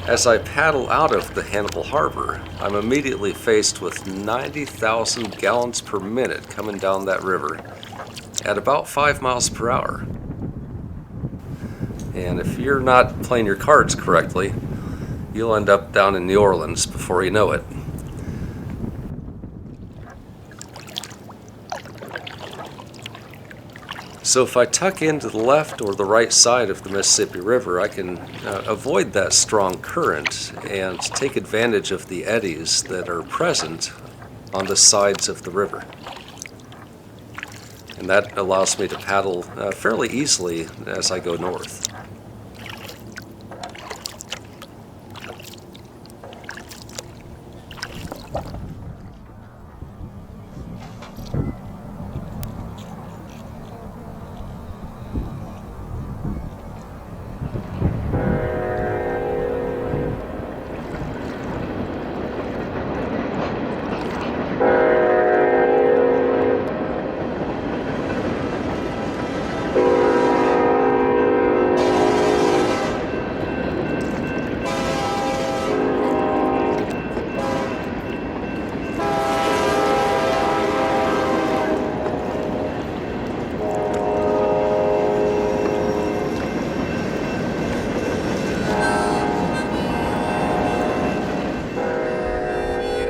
As I paddle out of the Hannibal Harbor, I'm immediately faced with 90,000 gallons per minute coming down that river at about 5 miles per hour. And if you're not playing your cards correctly, you'll end up down in New Orleans before you know it. So if I tuck into the left or the right side of the Mississippi River, I can avoid that strong current and take advantage of the eddies that are present on the sides of the river. And that allows me to paddle fairly easily as I go north.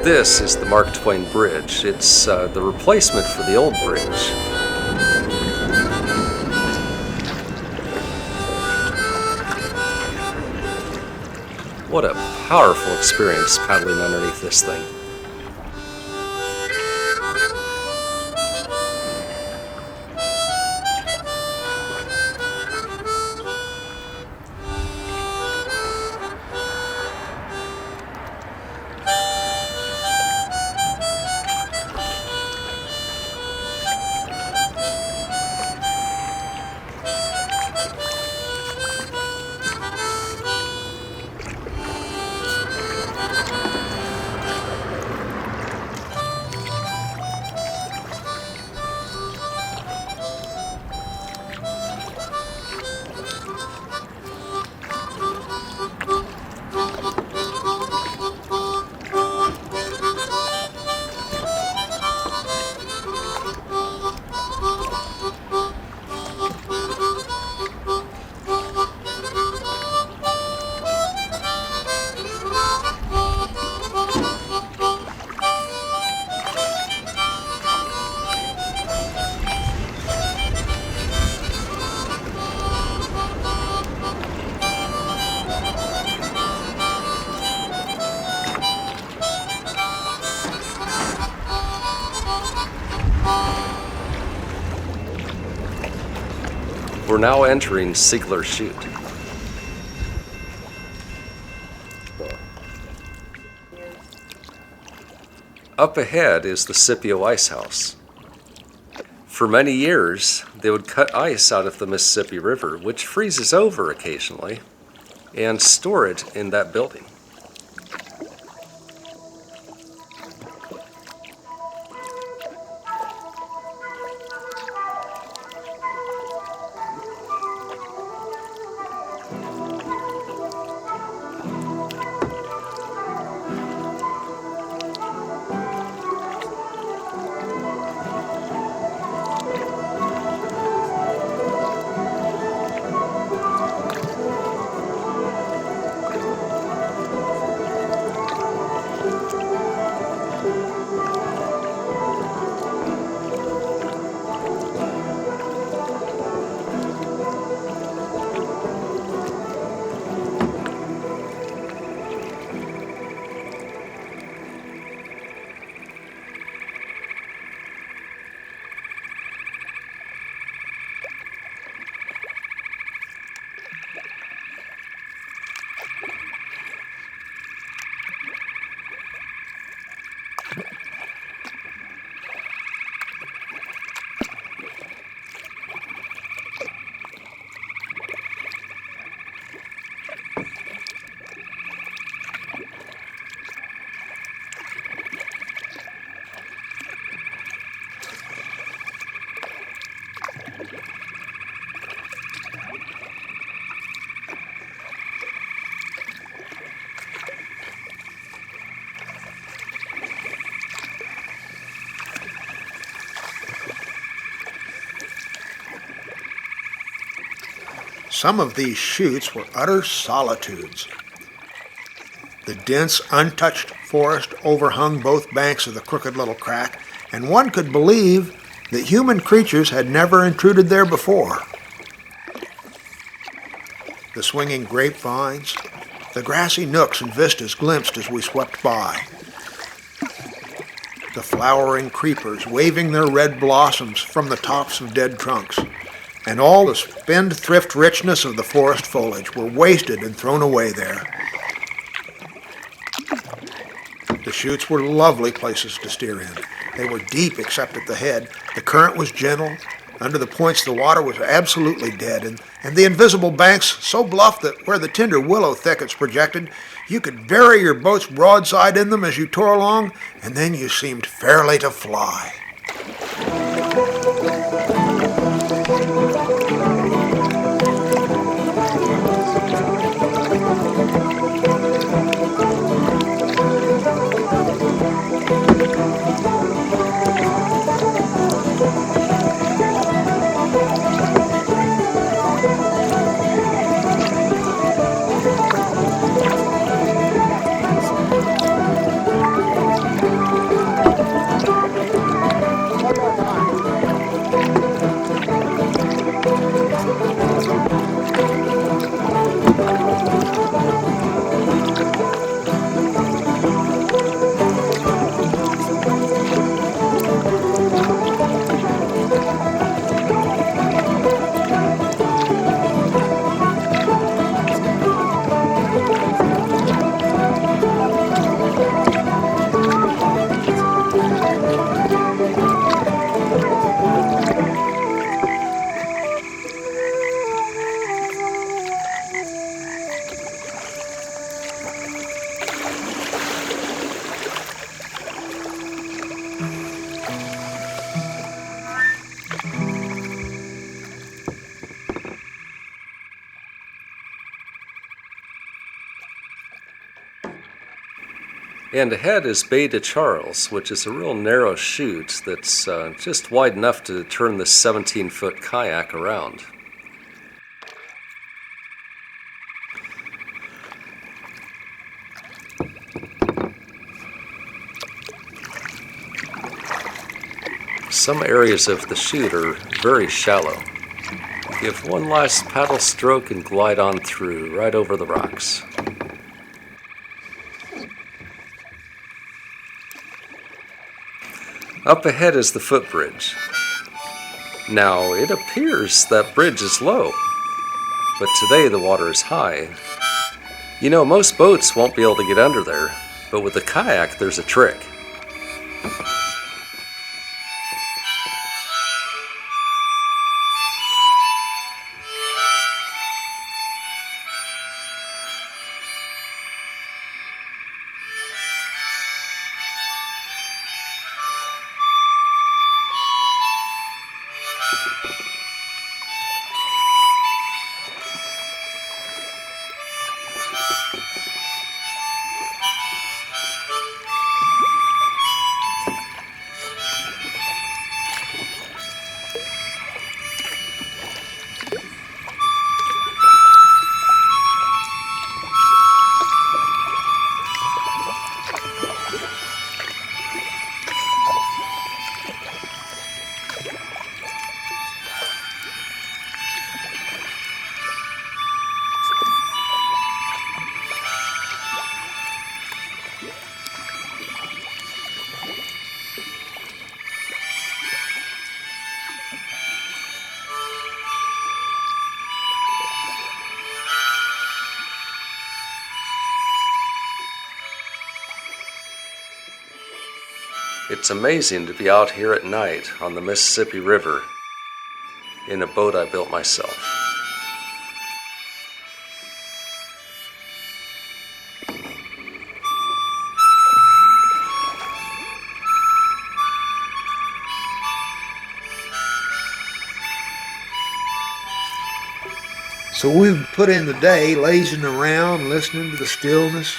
This is the Mark Twain Bridge. It's the replacement for the old bridge. What a powerful experience paddling underneath this thing. We're now entering Sigler Chute. Up ahead is the Scipio Ice House. For many years, they would cut ice out of the Mississippi River, which freezes over occasionally, and store it in that building. Some of these chutes were utter solitudes. The dense, untouched forest overhung both banks of the crooked little crack, and one could believe that human creatures had never intruded there before. The swinging grapevines, the grassy nooks and vistas glimpsed as we swept by. The flowering creepers waving their red blossoms from the tops of dead trunks, and all the spendthrift richness of the forest foliage were wasted and thrown away there. The chutes were lovely places to steer in. They were deep except at the head. The current was gentle. Under the points the water was absolutely dead, and the invisible banks so bluff that where the tender willow thickets projected, you could bury your boat's broadside in them as you tore along, and then you seemed fairly to fly. And ahead is Bay de Charles, which is a real narrow chute that's just wide enough to turn this 17-foot kayak around. Some areas of the chute are very shallow. Give one last paddle stroke and glide on through, right over the rocks. Up ahead is the footbridge. Now, it appears that bridge is low, but today the water is high. You know, most boats won't be able to get under there, but with the kayak there's a trick. It's amazing to be out here at night on the Mississippi River in a boat I built myself. So we've put in the day lazing around, listening to the stillness.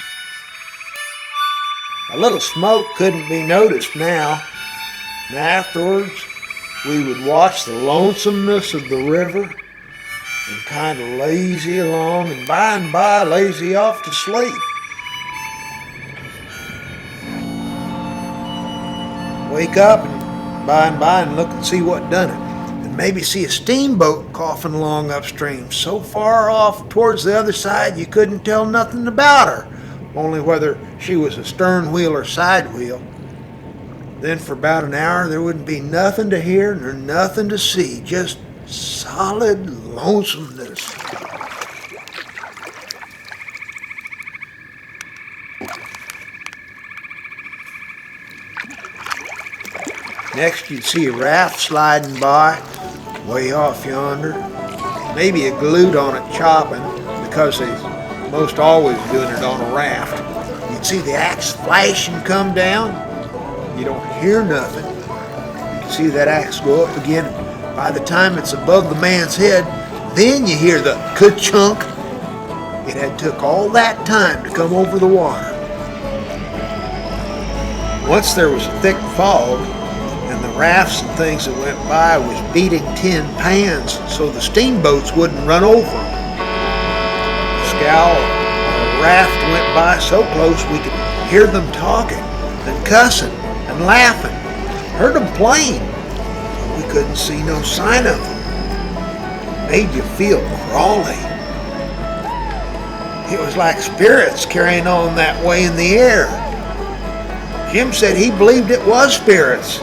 A little smoke couldn't be noticed now, and afterwards we would watch the lonesomeness of the river and kind of lazy along, and by lazy off to sleep. Wake up and by and look and see what done it. And maybe see a steamboat coughing along upstream, so far off towards the other side you couldn't tell nothing about her, only whether she was a stern wheel or side wheel. Then for about an hour there wouldn't be nothing to hear nor nothing to see, just solid lonesomeness. Next you'd see a raft sliding by, way off yonder. Maybe a galoot on it chopping, because they most always doing it on a raft. You'd see the axe flash and come down. You don't hear nothing. You can see that axe go up again. By the time it's above the man's head, then you hear the ka-chunk. It had took all that time to come over the water. Once there was a thick fog, and the rafts and things that went by was beating tin pans so the steamboats wouldn't run over them. The scow or a raft went by so close we could hear them talking and cussing and laughing. Heard them plain, but we couldn't see no sign of them. Made you feel crawly. It was like spirits carrying on that way in the air. Jim said he believed it was spirits.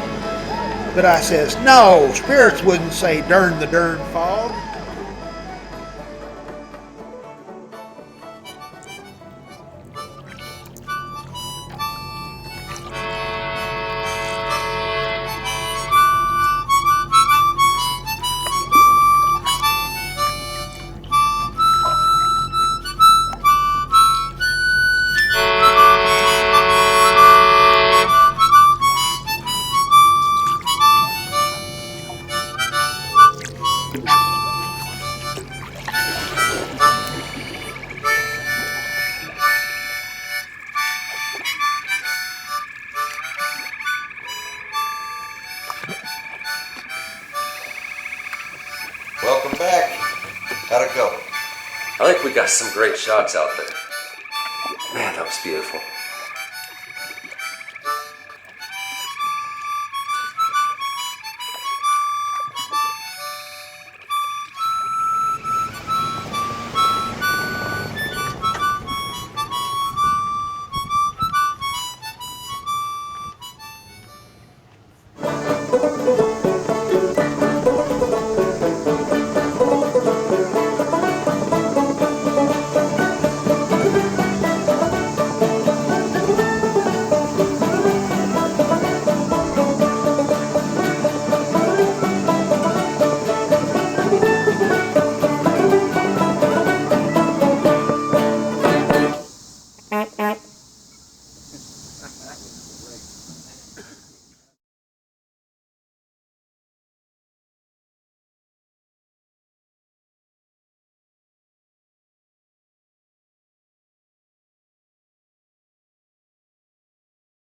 But I says, no, spirits wouldn't say darn the darn fog. Welcome back. How'd it go? I think we got some great shots out there. Man, that was beautiful.